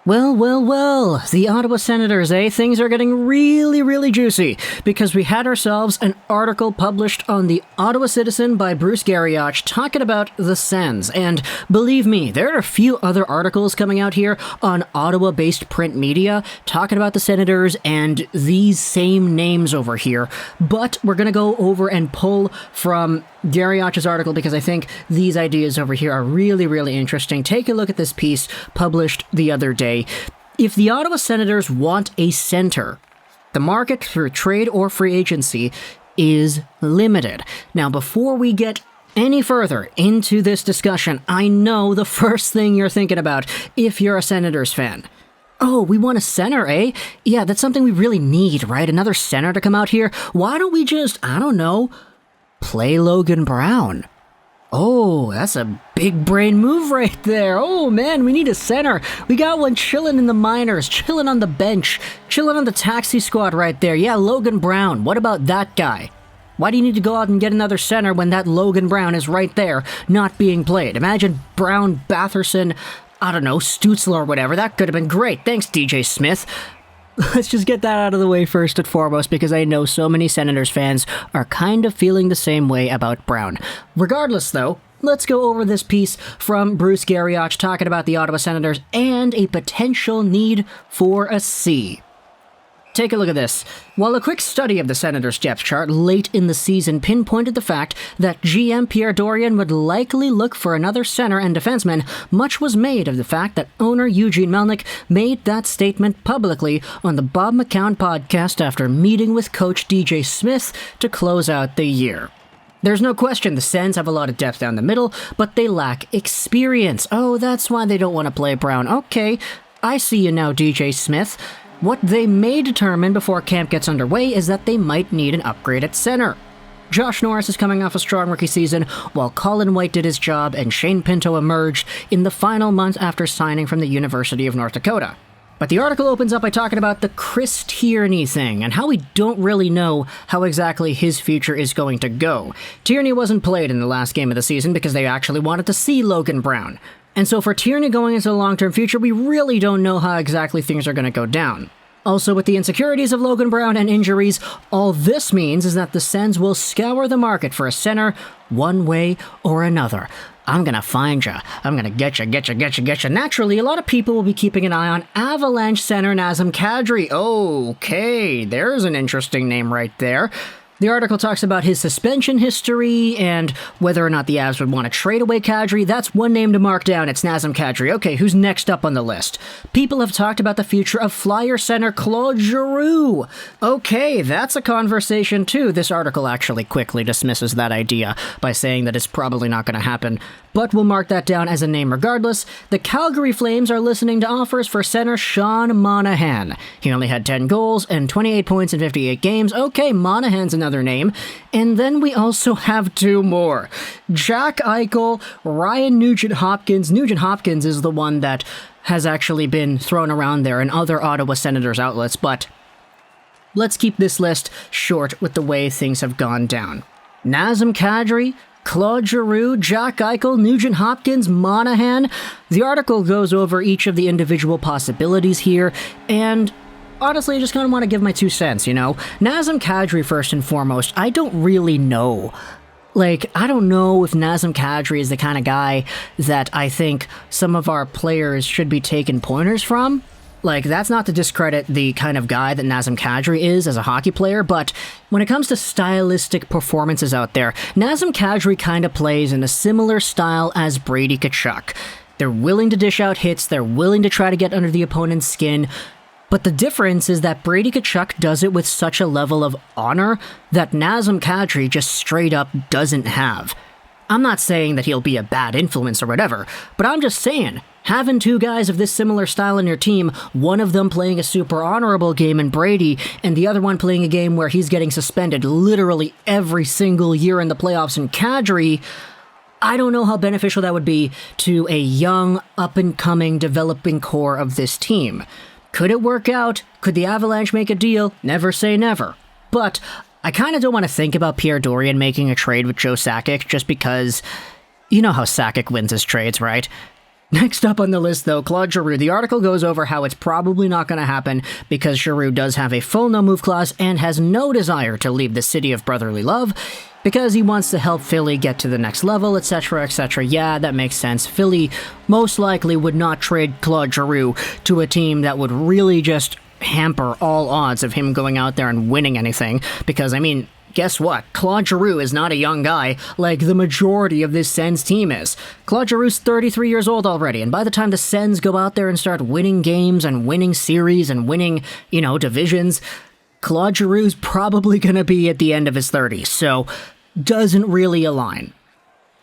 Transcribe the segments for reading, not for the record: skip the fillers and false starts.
Well, the Ottawa Senators, eh? Things are getting really juicy, because we had ourselves an article published on the Ottawa Citizen by Bruce Garrioch talking about the Sens, and believe me, there are a few other articles coming out here on Ottawa-based print media talking about the Senators and these same names over here, but we're gonna go over and pull from Garrioch's article because I think these ideas over here are really interesting. Take a look at this piece published the other day. If the Ottawa Senators want a center, the market for trade or free agency is limited. Now, before we get any further into this discussion, I know the first thing you're thinking about if you're a Senators fan. Oh, we want a center, eh? Yeah, that's something we really need, right? Another center to come out here. Why don't we just, I don't know, play Logan Brown? Oh, that's a big brain move right there. Oh man, we need a center. We got one chilling in the minors, chilling on the bench, chilling on the taxi squad right there. Yeah, Logan Brown. What about that guy? Why do you need to go out and get another center when that Logan Brown is right there, not being played? Imagine Brown, Batherson, I don't know, Stützle or whatever. That could have been great. Thanks, DJ Smith. Let's just get that out of the way first and foremost, because I know so many Senators fans are kind of feeling the same way about Brown. Regardless, though, let's go over this piece from Bruce Garrioch talking about the Ottawa Senators and a potential need for a C. Take a look at this. While a quick study of the Senators' depth chart late in the season pinpointed the fact that GM Pierre Dorion would likely look for another center and defenseman, much was made of the fact that owner Eugene Melnyk made that statement publicly on the Bob McCown podcast after meeting with coach DJ Smith to close out the year. There's no question the Sens have a lot of depth down the middle, but they lack experience. Oh, that's why they don't want to play Brown. Okay, I see you now, DJ Smith. What they may determine before camp gets underway is that they might need an upgrade at center. Josh Norris is coming off a strong rookie season, while Colin White did his job and Shane Pinto emerged in the final month after signing from the University of North Dakota. But the article opens up by talking about the Chris Tierney thing and how we don't really know how exactly his future is going to go. Tierney wasn't played in the last game of the season because they actually wanted to see Logan Brown. And so for Tierney going into the long-term future, we really don't know how exactly things are going to go down. Also, with the insecurities of Logan Brown and injuries, all this means is that the Sens will scour the market for a center one way or another. I'm gonna find ya. I'm gonna get ya. Naturally, a lot of people will be keeping an eye on Avalanche center Nazem Kadri. Okay, there's an interesting name right there. The article talks about his suspension history and whether or not the Avs would want to trade away Kadri. That's one name to mark down. It's Nazem Kadri. Okay, who's next up on the list? People have talked about the future of Flyer center Claude Giroux. Okay, that's a conversation too. This article actually quickly dismisses that idea by saying that it's probably not going to happen, but we'll mark that down as a name regardless. The Calgary Flames are listening to offers for center Sean Monahan. He only had 10 goals and 28 points in 58 games. Okay, Monahan's another name. And then we also have two more. Jack Eichel, Ryan Nugent-Hopkins. Nugent-Hopkins is the one that has actually been thrown around there in other Ottawa Senators outlets, but let's keep this list short with the way things have gone down. Nazem Kadri, Claude Giroux, Jack Eichel, Nugent-Hopkins, Monahan. The article goes over each of the individual possibilities here, and honestly, I just kind of want to give my 2 cents, you know? Nazem Kadri, first and foremost, I don't really know. I don't know if Nazem Kadri is the kind of guy that I think some of our players should be taking pointers from. That's not to discredit the kind of guy that Nazem Kadri is as a hockey player, but when it comes to stylistic performances out there, Nazem Kadri kind of plays in a similar style as Brady Tkachuk. They're willing to dish out hits, they're willing to try to get under the opponent's skin, but the difference is that Brady Tkachuk does it with such a level of honor that Nazem Kadri just straight up doesn't have. I'm not saying that he'll be a bad influence or whatever, but I'm just saying, having 2 guys of this similar style in your team, one of them playing a super honorable game in Brady, and the other one playing a game where he's getting suspended literally every single year in the playoffs in Kadri, I don't know how beneficial that would be to a young, up-and-coming, developing core of this team. Could it work out? Could the Avalanche make a deal? Never say never. But I kind of don't want to think about Pierre Dorion making a trade with Joe Sakic just because you know how Sakic wins his trades, right? Next up on the list, though, Claude Giroux. The article goes over how it's probably not going to happen because Giroux does have a full no-move clause and has no desire to leave the city of brotherly love because he wants to help Philly get to the next level, etc., etc. Yeah, that makes sense. Philly most likely would not trade Claude Giroux to a team that would really just hamper all odds of him going out there and winning anything because, I mean, guess what? Claude Giroux is not a young guy like the majority of this Sens team is. Claude Giroux's 33 years old already, and by the time the Sens go out there and start winning games and winning series and winning, divisions, Claude Giroux's probably going to be at the end of his 30s, so doesn't really align.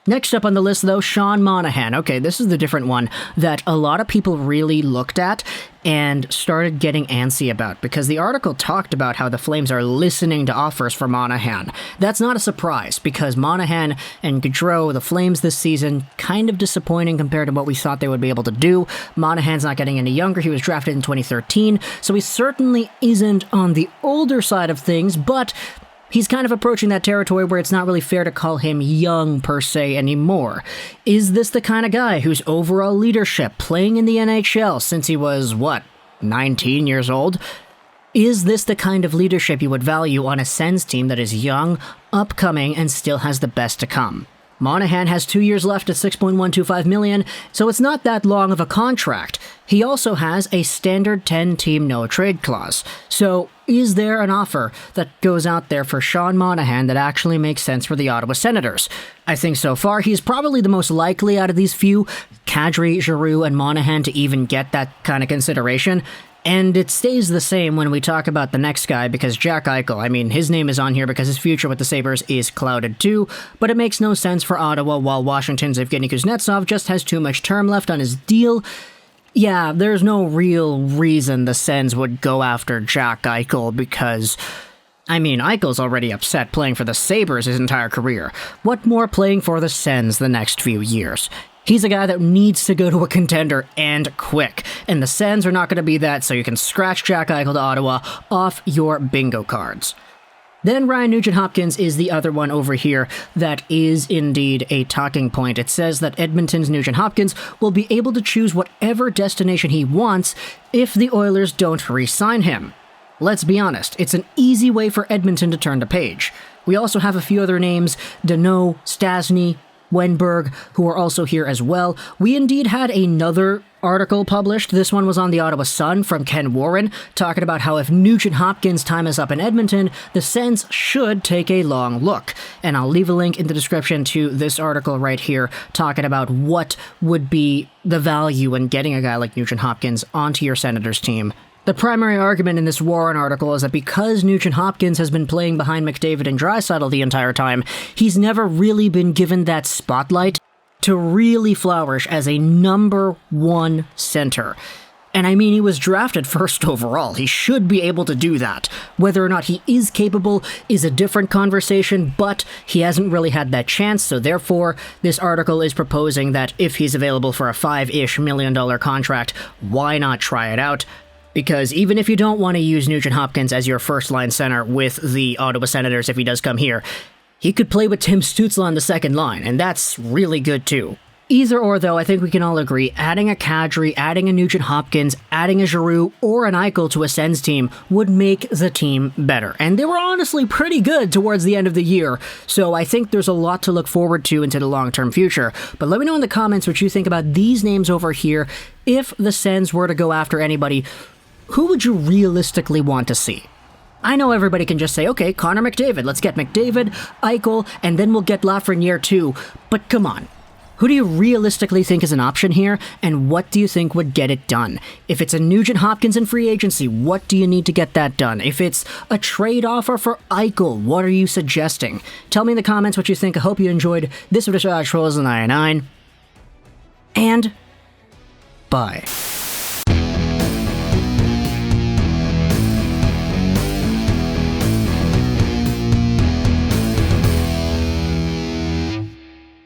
Next up on the list, though, Sean Monahan. Okay, this is the different one that a lot of people really looked at and started getting antsy about because the article talked about how the Flames are listening to offers for Monahan. That's not a surprise because Monahan and Gaudreau, the Flames this season, kind of disappointing compared to what we thought they would be able to do. Monahan's not getting any younger. He was drafted in 2013, so he certainly isn't on the older side of things, but he's kind of approaching that territory where it's not really fair to call him young per se anymore. Is this the kind of guy whose overall leadership, playing in the NHL since he was, 19 years old? Is this the kind of leadership you would value on a Sens team that is young, upcoming, and still has the best to come? Monahan has 2 years left at $6.125 million, so it's not that long of a contract. He also has a standard 10-team no-trade clause. So, is there an offer that goes out there for Sean Monahan that actually makes sense for the Ottawa Senators? I think so far he's probably the most likely out of these few, Kadri, Giroux, and Monahan, to even get that kind of consideration. And it stays the same when we talk about the next guy, because Jack Eichel, his name is on here because his future with the Sabres is clouded too, but it makes no sense for Ottawa while Washington's Evgeny Kuznetsov just has too much term left on his deal. Yeah, there's no real reason the Sens would go after Jack Eichel because, Eichel's already upset playing for the Sabres his entire career. What more playing for the Sens the next few years? He's a guy that needs to go to a contender and quick, and the Sens are not going to be that, so you can scratch Jack Eichel to Ottawa off your bingo cards. Then Ryan Nugent-Hopkins is the other one over here that is indeed a talking point. It says that Edmonton's Nugent-Hopkins will be able to choose whatever destination he wants if the Oilers don't re-sign him. Let's be honest, it's an easy way for Edmonton to turn the page. We also have a few other names, Danault, Stastny, Wenberg, who are also here as well. We indeed had another article published. This one was on the Ottawa Sun from Ken Warren, talking about how if Nugent-Hopkins' time is up in Edmonton, the Sens should take a long look. And I'll leave a link in the description to this article right here, talking about what would be the value in getting a guy like Nugent-Hopkins onto your Senators team. The primary argument in this Warren article is that because Nugent-Hopkins has been playing behind McDavid and Draisaitl the entire time, he's never really been given that spotlight to really flourish as a number one center. And he was drafted first overall. He should be able to do that. Whether or not he is capable is a different conversation, but he hasn't really had that chance, so therefore, this article is proposing that if he's available for a $5-ish million contract, why not try it out? Because even if you don't want to use Nugent-Hopkins as your first-line center with the Ottawa Senators if he does come here, he could play with Tim Stützle on the second line, and that's really good too. Either or, though, I think we can all agree, adding a Kadri, adding a Nugent-Hopkins, adding a Giroux, or an Eichel to a Sens team would make the team better. And they were honestly pretty good towards the end of the year, so I think there's a lot to look forward to into the long-term future. But let me know in the comments what you think about these names over here. If the Sens were to go after anybody, who would you realistically want to see? I know everybody can just say, okay, Connor McDavid, let's get McDavid, Eichel, and then we'll get Lafreniere too, but come on. Who do you realistically think is an option here, and what do you think would get it done? If it's a Nugent-Hopkins in free agency, what do you need to get that done? If it's a trade offer for Eichel, what are you suggesting? Tell me in the comments what you think. I hope you enjoyed this episode of Trolls 99, and bye.